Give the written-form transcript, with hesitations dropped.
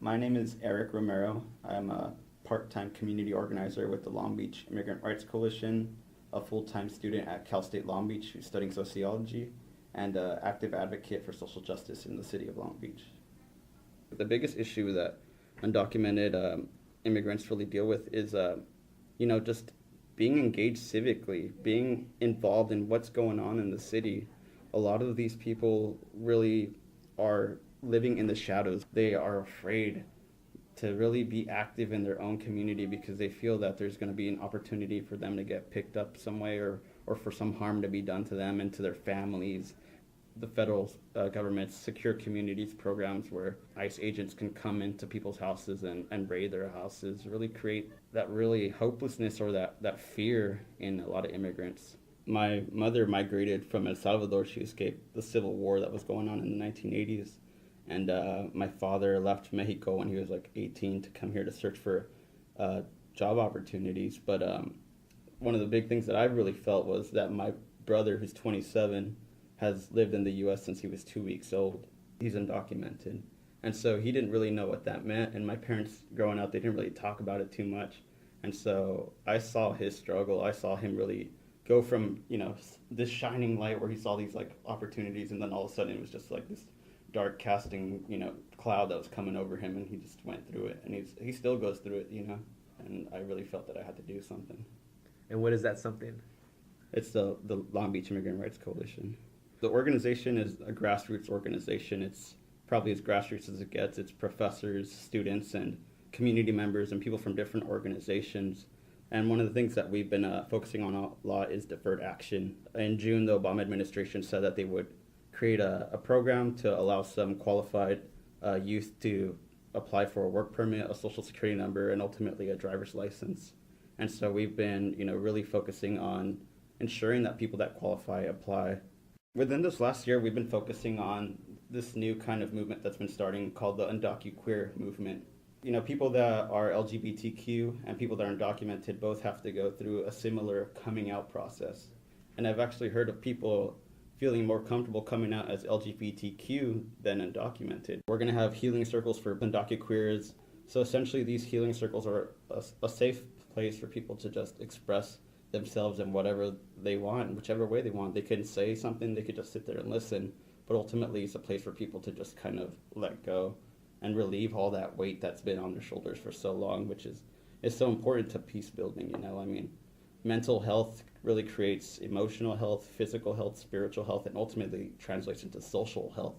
My name is Eric Romero. I'm a part-time community organizer with the Long Beach Immigrant Rights Coalition, a full-time student at Cal State Long Beach who's studying sociology, and an active advocate for social justice in the city of Long Beach. The biggest issue that undocumented immigrants really deal with is, just being engaged civically, being involved in what's going on in the city. A lot of these people really are living in the shadows. They are afraid to really be active in their own community because they feel that there's going to be an opportunity for them to get picked up some way, or for some harm to be done to them and to their families. The federal government's secure communities programs where ICE agents can come into people's houses and raid their houses really create that really hopelessness or that fear in a lot of immigrants. My mother migrated from El Salvador. She escaped the civil war that was going on in the 1980s. And my father left Mexico when he was like 18 to come here to search for job opportunities. But one of the big things that I really felt was that my brother, who's 27, has lived in the U.S. since he was 2 weeks old. He's undocumented. And so he didn't really know what that meant. And my parents, growing up, they didn't really talk about it too much. And so I saw his struggle. I saw him really go from, this shining light where he saw these like opportunities, and then all of a sudden it was just like this dark casting, cloud that was coming over him, and he just went through it, and he still goes through it, and I really felt that I had to do something. And what is that something? It's the Long Beach Immigrant Rights Coalition. The organization is a grassroots organization. It's probably as grassroots as it gets. It's professors, students, and community members and people from different organizations. And one of the things that we've been focusing on a lot is deferred action. In June, the Obama administration said that they would create a program to allow some qualified youth to apply for a work permit, a social security number, and ultimately a driver's license. And so we've been, really focusing on ensuring that people that qualify apply. Within this last year, we've been focusing on this new kind of movement that's been starting called the undocuqueer movement. People that are LGBTQ and people that are undocumented both have to go through a similar coming out process. And I've actually heard of people feeling more comfortable coming out as LGBTQ than undocumented. We're going to have healing circles for undocuqueers. So essentially these healing circles are a safe place for people to just express themselves in whatever they want, whichever way they want. They can say something, they could just sit there and listen, but ultimately it's a place for people to just kind of let go and relieve all that weight that's been on their shoulders for so long, which is so important to peace building, Mental health really creates emotional health, physical health, spiritual health, and ultimately translates into social health.